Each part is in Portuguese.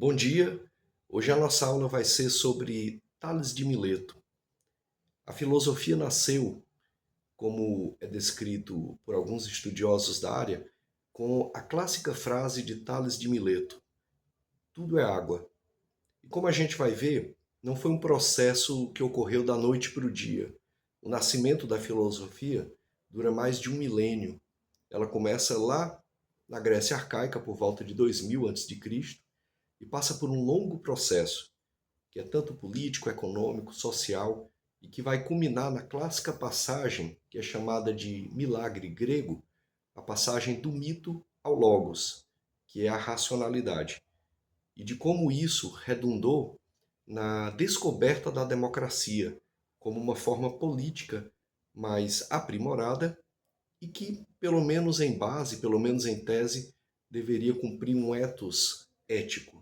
Bom dia! Hoje a nossa aula vai ser sobre Tales de Mileto. A filosofia nasceu, como é descrito por alguns estudiosos da área, com a clássica frase de Tales de Mileto: tudo é água. E como a gente vai ver, não foi um processo que ocorreu da noite para o dia. O nascimento da filosofia dura mais de um milênio. Ela começa lá na Grécia Arcaica, por volta de 2000 a.C., e passa por um longo processo, que é tanto político, econômico, social, e que vai culminar na clássica passagem, que é chamada de milagre grego, a passagem do mito ao logos, que é a racionalidade, e de como isso redundou na descoberta da democracia como uma forma política mais aprimorada e que, pelo menos em base, pelo menos em tese, deveria cumprir um ethos ético,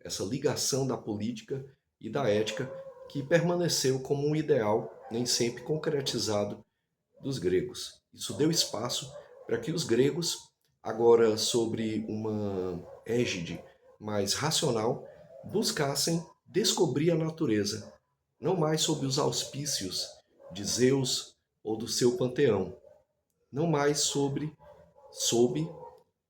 essa ligação da política e da ética que permaneceu como um ideal nem sempre concretizado dos gregos. Isso deu espaço para que os gregos, agora sobre uma égide mais racional, buscassem descobrir a natureza, não mais sob os auspícios de Zeus ou do seu panteão, não mais sob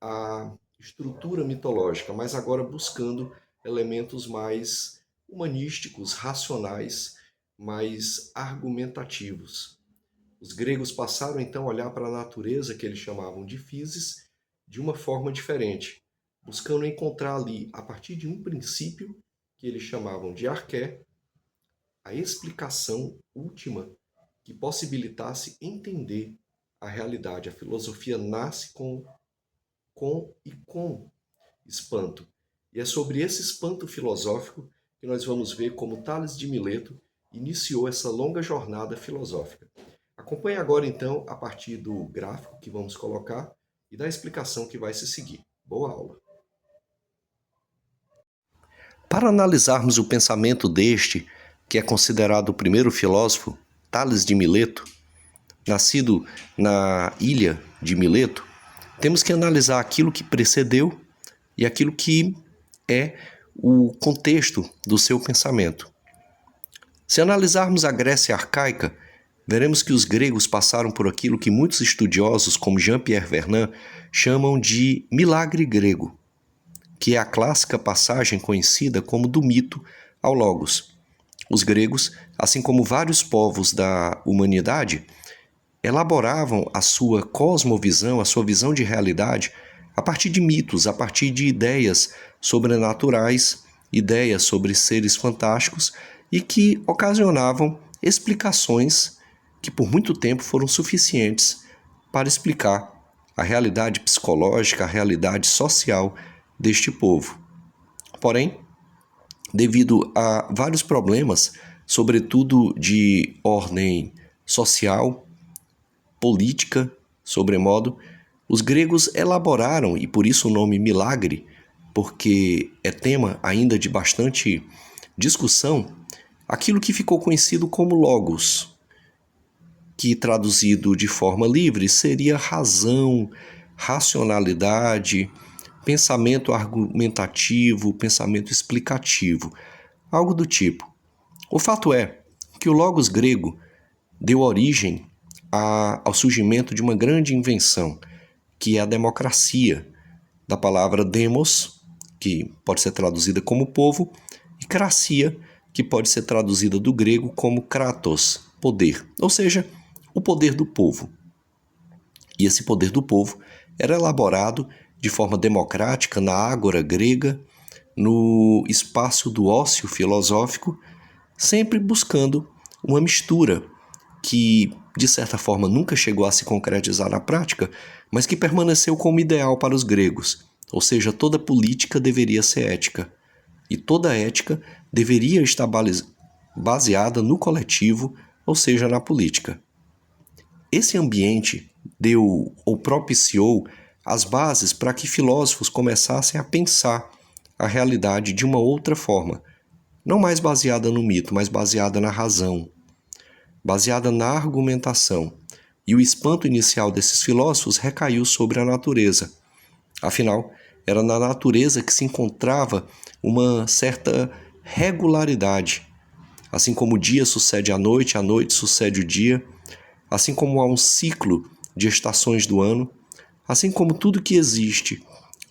a estrutura mitológica, mas agora buscando elementos mais humanísticos, racionais, mais argumentativos. Os gregos passaram então a olhar para a natureza, que eles chamavam de physis, de uma forma diferente, buscando encontrar ali, a partir de um princípio, que eles chamavam de arché, a explicação última que possibilitasse entender a realidade. A filosofia nasce com espanto. E é sobre esse espanto filosófico que nós vamos ver como Tales de Mileto iniciou essa longa jornada filosófica. Acompanhe agora, então, a partir do gráfico que vamos colocar e da explicação que vai se seguir. Boa aula! Para analisarmos o pensamento deste, que é considerado o primeiro filósofo, Tales de Mileto, nascido na ilha de Mileto, temos que analisar aquilo que precedeu e aquilo que é o contexto do seu pensamento. Se analisarmos a Grécia arcaica, veremos que os gregos passaram por aquilo que muitos estudiosos, como Jean-Pierre Vernant, chamam de milagre grego, que é a clássica passagem conhecida como do mito ao logos. Os gregos, assim como vários povos da humanidade, elaboravam a sua cosmovisão, a sua visão de realidade, a partir de mitos, a partir de ideias sobrenaturais, ideias sobre seres fantásticos e que ocasionavam explicações que por muito tempo foram suficientes para explicar a realidade psicológica, a realidade social deste povo. Porém, devido a vários problemas, sobretudo de ordem social, política, sobremodo, os gregos elaboraram, e por isso o nome milagre, porque é tema ainda de bastante discussão, aquilo que ficou conhecido como logos, que traduzido de forma livre seria razão, racionalidade, pensamento argumentativo, pensamento explicativo, algo do tipo. O fato é que o logos grego deu origem ao surgimento de uma grande invenção, que é a democracia, da palavra demos, que pode ser traduzida como povo, e krasia, que pode ser traduzida do grego como kratos, poder, ou seja, o poder do povo. E esse poder do povo era elaborado de forma democrática na ágora grega, no espaço do ócio filosófico, sempre buscando uma mistura que, de certa forma, nunca chegou a se concretizar na prática, mas que permaneceu como ideal para os gregos, ou seja, toda política deveria ser ética, e toda ética deveria estar baseada no coletivo, ou seja, na política. Esse ambiente deu ou propiciou as bases para que filósofos começassem a pensar a realidade de uma outra forma, não mais baseada no mito, mas baseada na razão, baseada na argumentação. E o espanto inicial desses filósofos recaiu sobre a natureza. Afinal, Era na natureza que se encontrava uma certa regularidade. Assim como o dia sucede à noite, a noite sucede o dia, assim como há um ciclo de estações do ano, assim como tudo que existe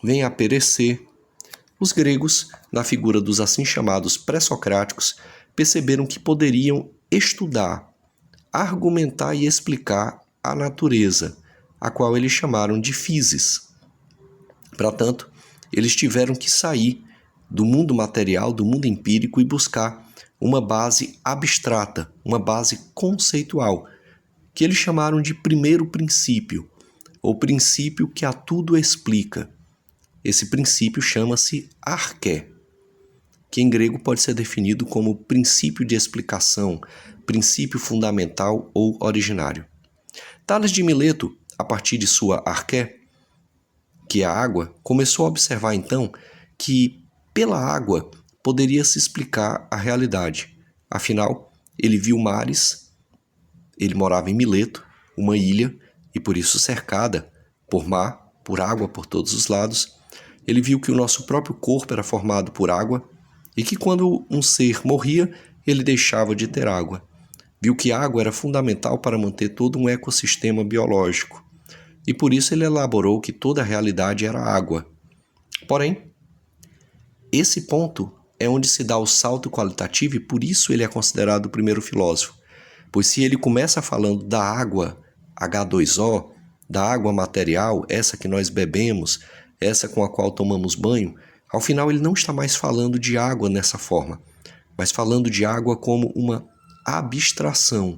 vem a perecer, os gregos, na figura dos assim chamados pré-socráticos, perceberam que poderiam estudar, argumentar e explicar a natureza, a qual eles chamaram de physis. Portanto, eles tiveram que sair do mundo material, do mundo empírico e buscar uma base abstrata, uma base conceitual, que eles chamaram de primeiro princípio, ou princípio que a tudo explica. Esse princípio chama-se arché, que em grego pode ser definido como princípio de explicação, princípio fundamental ou originário. Tales de Mileto, a partir de sua arché, que é a água, começou a observar então que pela água poderia se explicar a realidade. Afinal, ele viu mares, ele morava em Mileto, uma ilha, e por isso cercada por mar, por água por todos os lados. Ele viu que o nosso próprio corpo era formado por água e que quando um ser morria, ele deixava de ter água. Viu que a água era fundamental para manter todo um ecossistema biológico. E por isso ele elaborou que toda a realidade era água. Porém, esse ponto é onde se dá o salto qualitativo e por isso ele é considerado o primeiro filósofo. Pois se ele começa falando da água, H2O, da água material, essa que nós bebemos, essa com a qual tomamos banho, ao final ele não está mais falando de água nessa forma, mas falando de água como uma abstração,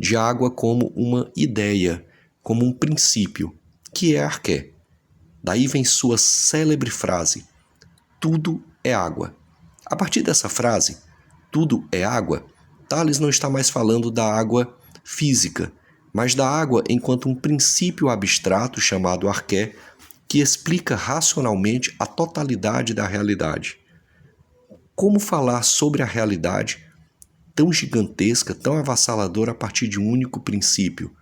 de água como uma ideia, como um princípio, que é arché. Daí vem sua célebre frase, tudo é água. A partir dessa frase, tudo é água, Tales não está mais falando da água física, mas da água enquanto um princípio abstrato chamado arché, que explica racionalmente a totalidade da realidade. Como falar sobre a realidade tão gigantesca, tão avassaladora a partir de um único princípio?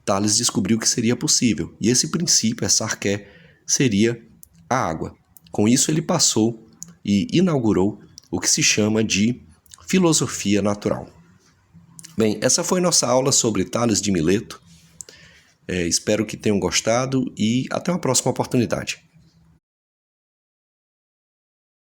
Tales descobriu que seria possível, e esse princípio, essa arché, seria a água. Com isso ele passou e inaugurou o que se chama de filosofia natural. Bem, essa foi nossa aula sobre Tales de Mileto. Espero que tenham gostado e até uma próxima oportunidade.